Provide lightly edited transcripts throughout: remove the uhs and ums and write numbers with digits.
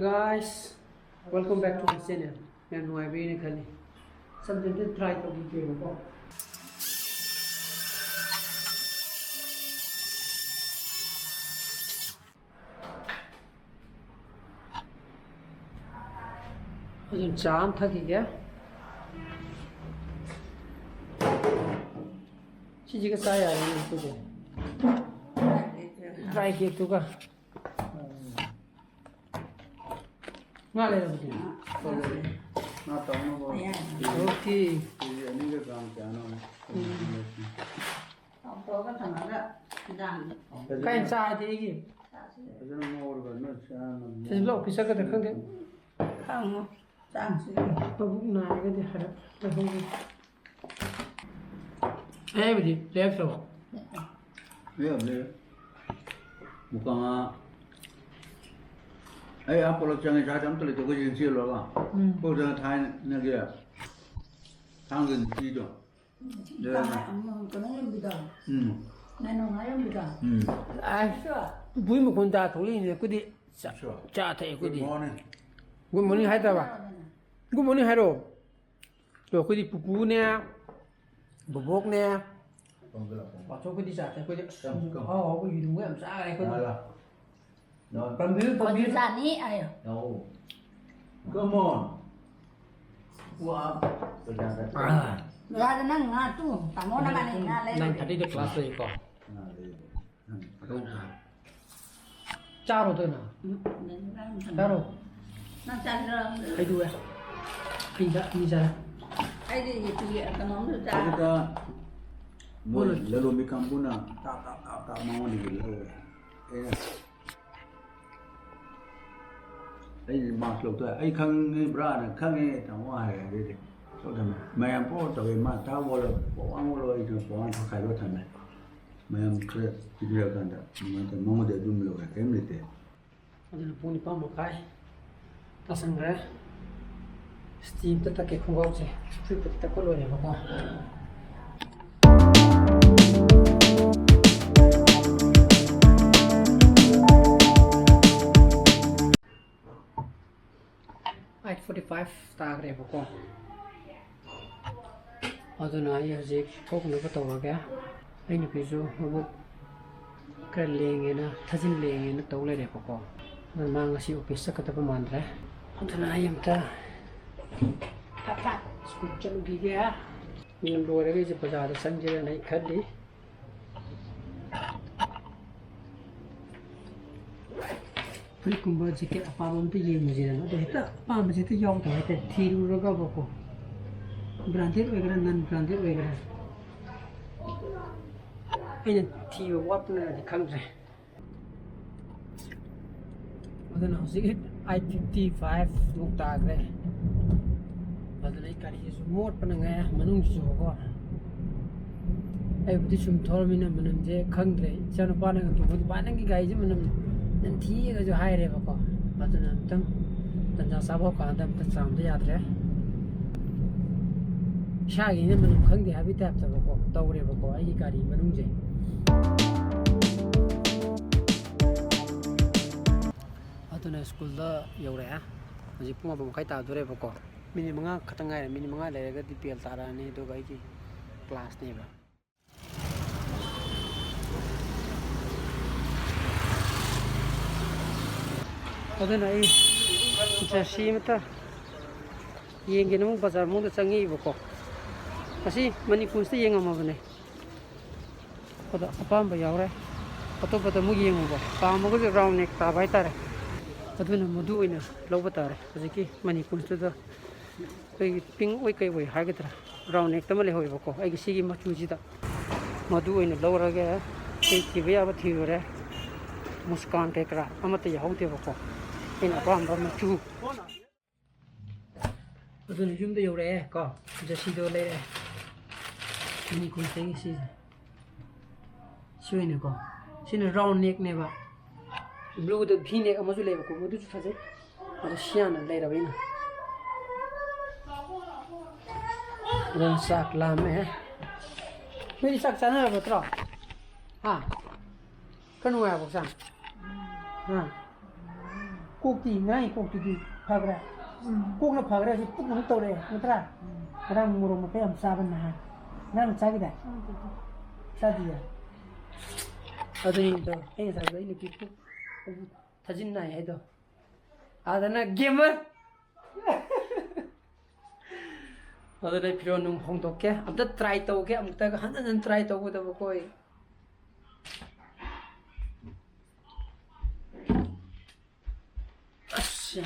guys, welcome back to my channel. And my video khali. Something to try to video ko. Ajun cham thaki kya? Chiji ka saya ni tu. Try ke tu ka. Nggak ada begini. Nah, tahu nggak? Oke. Ini ke gang piano. Apa kan sama ada sedang. Kain saja ini. Ada nomor berapa? Sebelum bisa kita kan dia. Kamu sang sih. Babuk naik kan dia harap. Begini, left loh. Iya, boleh. Bukan. Apa lo jangan cakap tu le, tu kau jangan cakap lah. Kau jangan tanya nak dia. Tanggung jido. Kamu kena yang bidan. Nenek ayam bidan. Bui mau kontak tu ni, aku di chat aku di. Good morning, hai tahu. Good morning, hai ro. Tu aku di pupu ni, bobok ni. Waktu aku di chat aku di. Oh, aku hidup aku macam aku. Pembil. Juta ni ayo. No. Come on. Wah. Ada nang ngatu, kamu nang ni ngalai. Nang tadi di kelas tu kau. Caro tu na. Caro. Nang cara. Hai dua. Tiga ni cara. Ai di itu ya kamu tu cara. Kita boleh lalu mikam puna tak mau dibilang. Ai mas lục thôi, ai khăng nghe bra này khăng nghe thằng hoa này đi, sao thằng mày em có tao về mà tao vô là bỏ ăn vô rồi bỏ ăn thằng khai đó thằng này, mày em kêu chỉ việc cái đó, mà thằng mong để dùng lục cái gì thế? Ada pun ni pam makai. Pasang re. Steam tu tak kek kau je. Cuba kita keluar ya bapa. At 45 tag re bapa. Ado na ya je kok na ko taw ga. Ai ni pisu abu kal lenge na thajin lenge na taw le re bapa. Na mang si office ka ta paman re. Ado na ayam ta. School chalu gi gaya. Minum dua lagi je bazar sanjira naik khadi. Kali kumba jike apa pun tu ye mujhe na. Dah itu apa mujhe tu yang tu itu thiru roga boko. Branded वगैरह non branded वगैरह. Ini thiru what na dikhang je. Ada na usi I-55 luk tag re. Ada na ikari je smart pananga manung je ko. Ai budi sum thor mina manam je khang re. Chana panang tu budi panang ki gai je manam. Nan thi ga jo hai re ba ko. Ada na tam tan ja sabo ka dam ta sam de yad re. Sha gi ne manam khang de habi tap ta ba ko. Taw re ba ko ai gari manung je. Atuna school da yaure ha. Ji puma bam khai ta dure ba ko. Mini manga khatangai mini manga le ga dpl tara ne do gai ki class ne ba. Aduna ai jasi mata yenge no bazar mo da changi ba ko. Asi Manipur se yenga ma bane. Pada apam ba yaure. Pato pato mu yenga ba. Pa mo ko round nek ta bai ta re. Aduna mudu ina lo ba ta re. Asi ki Manipur se da ai ping oi kai oi ha ga tra. Round nek ta ma le hoi ba ko. Ai ki sigi ma chu ji da. Madu ina lo ra ga ki ba ya ba thi re. Muskan ke kra amate ya haude ba ko. Ina pam ba ma chu. Aduna yum da yaure ko. Jasi do le. Ini kun teng si. Sui ne ko. Sini round neck ne ba. Blue da bhi neck amazu le ba ko. Mudu chu faje. Ada sian le ra bina. Dan sak lam hai. Meri sak chana ba tra. Ha. Kanu ai ba sang. Ha. ꯀꯣꯛꯇꯤ ꯉꯔꯥꯡꯒꯤ ꯀꯣꯛꯇꯨꯗꯤ ꯐꯈ꯭ꯔꯦ ꯀꯣꯛꯅ ꯐꯈ꯭ꯔꯦ ꯍꯧꯖꯤꯛ ꯄꯨꯛ ꯑꯃꯨꯛ ꯇꯧꯔꯛꯑꯦ ꯅꯠꯇ꯭ꯔꯥ ꯉꯔꯥꯡ ꯃꯣꯔꯣꯛ ꯃꯄꯦꯠ ꯌꯥꯝ ꯆꯥꯕ ꯅꯍꯥꯟ ꯉꯔꯥꯡ ꯆꯥꯈꯤꯗꯥꯏ ꯆꯥꯗꯤꯌꯦ ꯑꯗꯨꯅꯤꯗꯣ ꯑꯩ ꯉꯁꯥꯏꯗꯣ ꯑꯩ ꯅꯨꯄꯤ ꯄꯨꯛ ꯊꯥꯖꯤꯟ ꯅꯥꯏ ꯍꯥꯏꯗꯣ ꯑꯗꯨꯅ ꯒꯦꯃꯔ ꯑꯗꯨꯗ ꯐꯤꯔꯣꯟ ꯅꯨꯡ ꯍꯣꯡꯗꯣꯛꯀꯦ ꯑꯝꯇ ꯇ꯭ꯔꯥꯏ ꯇꯧꯒꯦ ꯑꯃꯨꯛꯇꯒ ꯍꯟꯖꯟ ꯍꯟꯖꯟ ꯇ꯭ꯔꯥꯏ ꯇꯧꯒꯗꯕ ꯀꯣꯏ ꯑꯁ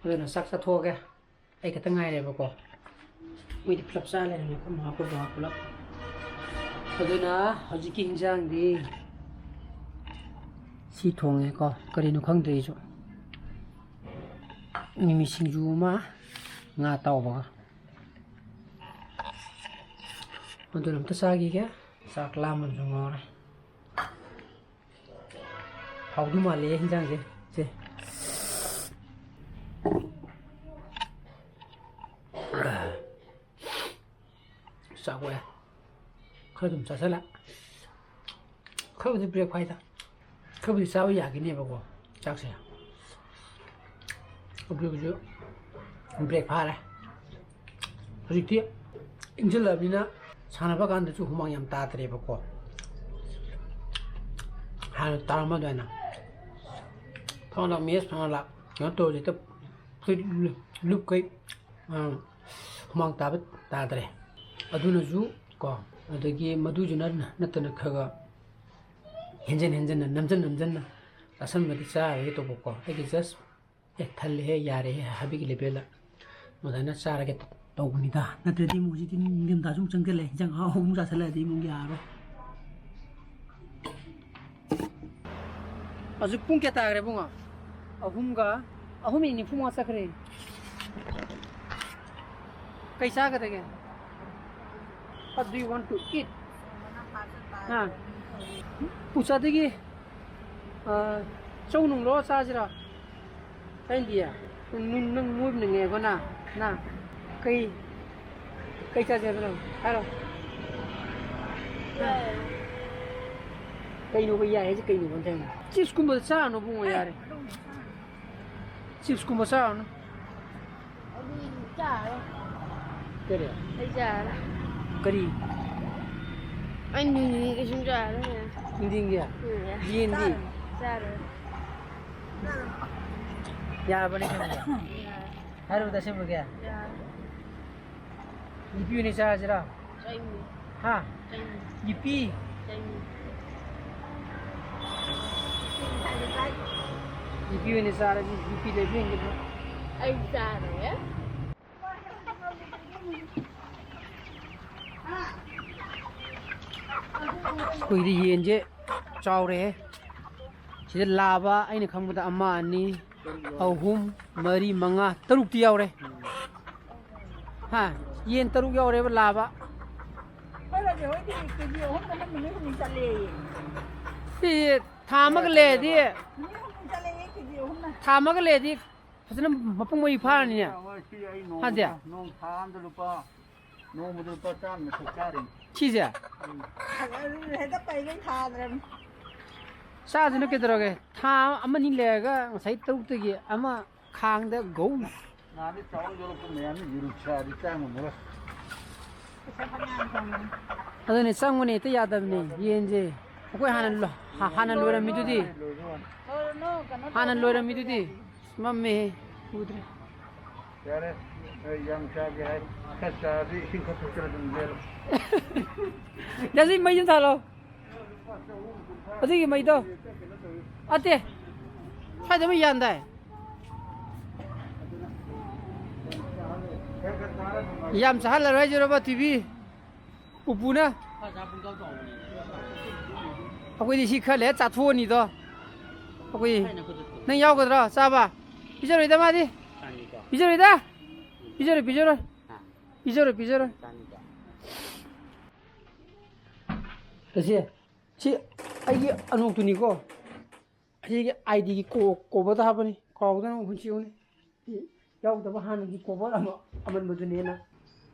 ꯑꯗꯨꯅ ꯆꯥꯛ ꯆꯥꯊꯣꯛꯑꯒꯦ ꯑꯩ ꯈꯛꯇ ꯉꯥꯏꯔꯦꯕꯀꯣ ꯃꯣꯏꯗꯤ ꯄꯨꯂꯞ ꯆꯥ ꯂꯩꯔꯝꯃꯦ ꯑꯩꯈꯣꯏ ꯃꯃꯥ ꯑꯩꯈꯣꯏ ꯕꯕꯥ ꯄꯨꯂꯞ ꯑꯗꯨꯅ ꯍꯧꯖꯤꯛꯀꯤ ꯏꯟꯖꯥꯡꯗꯤ ꯁꯤ ꯊꯣꯡꯉꯦꯀꯣ ꯀꯔꯤꯅꯣ ꯈꯪꯗ꯭ꯔꯦ ꯑꯩꯁꯨ ꯃꯤꯃꯤ ꯁꯤꯡꯖꯨ ꯑꯃ ꯉꯥ ꯇꯥꯎꯕꯒ ꯑꯗꯨꯅ ꯑꯝꯇ ꯆꯥꯈꯤꯒꯦ ꯆꯥꯛ ꯂꯥꯝꯕꯅꯁꯨ ꯉꯥꯎꯔꯦ ꯍꯥꯎꯗꯨ ꯃꯥꯜꯂꯦ ꯏꯟꯖꯥꯡꯁꯦ ꯁꯦ ꯆꯥꯛ ꯋꯥꯏ ꯈꯔ ꯑꯗꯨꯝ ꯆꯥꯁꯤꯜꯂꯦ ꯈꯔꯕꯨꯗꯤ ꯕ꯭ꯔꯦꯛ ꯐꯥꯏꯗ ꯈꯔꯕꯨꯗꯤ ꯆꯥꯕ ꯌꯥꯈꯤꯅꯦꯕꯀꯣ ꯆꯥꯛꯁꯦ ꯑꯗꯨꯒꯤꯁꯨ ꯕ꯭ꯔꯦꯛ ꯐꯥꯔꯦ ꯍꯧꯖꯤꯛꯇꯤ ꯏꯪꯁꯤꯜꯂꯛꯑꯕꯅꯤꯅ ꯁꯥꯟꯅꯕ ꯀꯥꯟꯗꯁꯨ ꯍꯨꯃꯥꯡ ꯌꯥꯝ ꯇꯥꯗ꯭ꯔꯦꯕꯀꯣ ꯍꯥꯟꯅ ꯇꯥꯔꯝꯕ ꯑꯗꯨꯃꯥꯏꯅ ꯐꯥꯎꯅ ꯃꯦꯁ ꯐꯥꯎꯅ ꯀꯩꯅꯣ ꯇꯧꯔꯗꯤ ꯍꯦꯛꯇ ꯐꯨꯔꯤꯠ ꯂꯨꯞꯈꯩ ꯍꯨꯃꯥꯡ ꯇꯥꯕ ꯇꯥꯗ꯭ꯔꯦ ꯑꯗꯨꯅꯁꯨ ꯀꯣ ꯑꯗꯒꯤ ꯃꯗꯨꯁꯨ ꯅꯠꯇꯅ ꯈꯔ ꯍꯦꯟꯖꯟꯅ ꯅꯝꯖꯟꯅ ꯆꯥꯁꯟꯕꯗꯤ ꯆꯥꯔꯒꯦ ꯇꯧꯕꯀꯣ ꯑꯩꯒꯤ ꯖꯁ ꯊꯜꯂꯦꯍꯦ ꯌꯥꯔꯦꯍꯦ ꯍꯥꯏꯕꯒꯤ ꯂꯦꯚꯦꯜꯗ ꯑꯗꯨꯃꯥꯏꯅ ꯆꯥꯔꯒꯦ ꯇꯧꯕꯅꯤꯗ ꯅꯠꯇ꯭ꯔꯗꯤ ꯑꯃꯨꯛ ꯍꯧꯖꯤꯛꯇꯤ ꯅꯤꯡꯊꯝꯊꯥꯁꯨ ꯑꯃꯨꯛ ꯆꯪꯁꯤꯜꯂꯛꯑꯦ ꯏꯟꯖꯥꯡ ꯑꯍꯥꯎꯕ ꯑꯃꯨꯛ ꯆꯥꯁꯤꯜꯂꯛꯑꯗꯤ ꯑꯃꯨꯛ ꯌꯥꯔꯔꯣꯏ ꯍꯧꯖꯤꯛ ꯄꯨꯡ ꯀꯌꯥ ꯇꯥꯈ꯭ꯔꯦ ꯄꯨꯡ ꯑꯍꯨꯝ ꯃꯤꯅꯤꯠ 40 ꯆꯠꯈ꯭ꯔꯦ ꯀꯩ ꯆꯥꯒꯗꯒꯦ What do you want to eat? ꯄꯨꯆꯥꯗꯒꯤ ꯆꯧ ꯅꯨꯡꯂꯣ ꯆꯥꯁꯤꯔꯣ ꯀꯩꯗꯤ ꯅꯪ ꯅꯣꯏꯕꯅꯤꯉꯦꯀꯣ ꯅꯀꯩ ꯆꯥꯁꯦ ꯍꯥꯏꯕꯅꯣ ꯍꯥꯏꯔꯣ ꯀꯩꯅꯣꯕ ꯌꯥꯏ ꯍꯥꯏꯁꯦ ꯀꯩꯅꯣ ꯈꯟꯊꯦꯡꯅ ꯆꯤꯞꯁꯀꯨꯝꯕꯗ ꯆꯥꯔꯅꯨ ꯕꯨꯡꯉꯣ ꯌꯥꯔꯦ ꯆꯤꯞꯁꯀꯨꯝꯕ ꯆꯥꯔꯅꯨ 그래. 알잖아. 그리. 아니, 무슨 줄 알아? 인딩이야. D&D. 짤. 야, 버네 좀. 하루부터 해보게. 야. 이피우니 짜지라. 짜이미. 하. 짜이미. 이피. 짜이미. 이피우니 짜라지. 이피 레빙이 뭐. 알잖아요? ꯑꯩꯈꯣꯏꯗꯤ ꯌꯦꯟꯁꯦ ꯆꯥꯎꯔꯦ ꯁꯤꯗ ꯂꯥꯕ ꯑꯩꯅ ꯈꯪꯕꯗ 1 2 3 4 5 6ꯇꯤ ꯌꯥꯎꯔꯦ ꯍꯥ ꯌꯦꯟ 6 ꯌꯥꯎꯔꯦꯕ ꯂꯥꯕ ꯁꯤ ꯊꯥ ꯑꯃꯒ ꯂꯩꯔꯗꯤ ꯐꯖꯅ ꯃꯄꯨꯡ ꯃꯔꯩ ꯐꯥꯔꯅꯤꯅꯦ ꯍꯥꯟꯖꯦ 노무들 빠따면 속자리. 치즈. 해다 빨리 타더라. 싸지는 깨더라게. 타 아마니 내가 사이 떡떡이 아마 강대 고. 나리 저런 저렇게 매면 유르차리 짱은 뭐라. 아더니 쌍문이 또 야다니 얘인지. 그거 하는 로라 미두디. 하는 로라 미두디. 맘매 우드레. 야래 양차게 해. 카사리 싱커트처럼 될. 야지 마이 좀 살아. 어떻게 마이도? 어때? 사자면 이한다. 얌 살라 라이저로 봐 TV. 우부나. 아고이 시칼레 짜투오니도. 아고이. 너 야오거들아. 싸봐. 비저리다 마디. 비저리다. 비저리. 그치? 지 아이게 안옥두니고 이게 아이디기 꼬보다 하보니 거기다는 훈치오니 여기다 하는기 꼬보다 아마 뭐더니나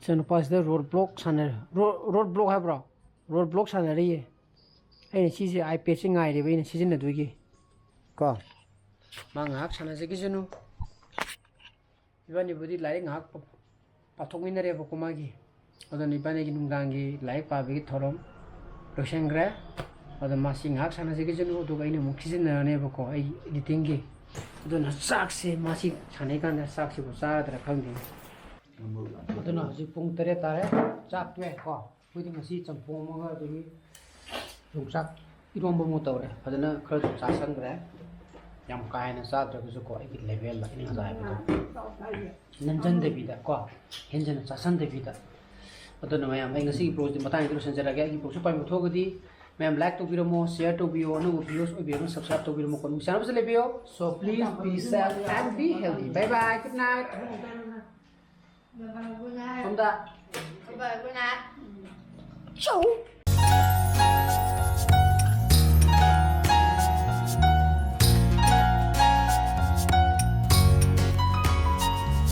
저는 빠스데 로드블록 산에 로드블록 하브라 로드블록 산에리 아니 시지 아이패드 싱아이리 베이는 시즌에 두기 ko ma ngak sana se kisunu ibani budi lai ngak pathokminare ba komagi adon ibani gi nungdangi lai pa bi thorom rosengre adon masi ngak sana se kisunu to ga ine mukhisin na ne ba ko ai editing gi adon sak se masi sanai kan da sak se ko sa dra khang din adon haji pung tere tare chak twe ko budi masi champong ma ga de yongsak iromba mo tawre adana khar cha sangre yam kai na sa dra ko ai level la ina za ba nanjan de bida ko henjan cha san de bida adana mayam ai ngasi pro di matang di sanjara ga gi pro supai mo thogadi mayam like to biro mo share to bio no videos o bio subscribe to biro mo kon channel se le bio so please be safe and be healthy bye bye good night Good night. Om da Bye bye. Good night. ciao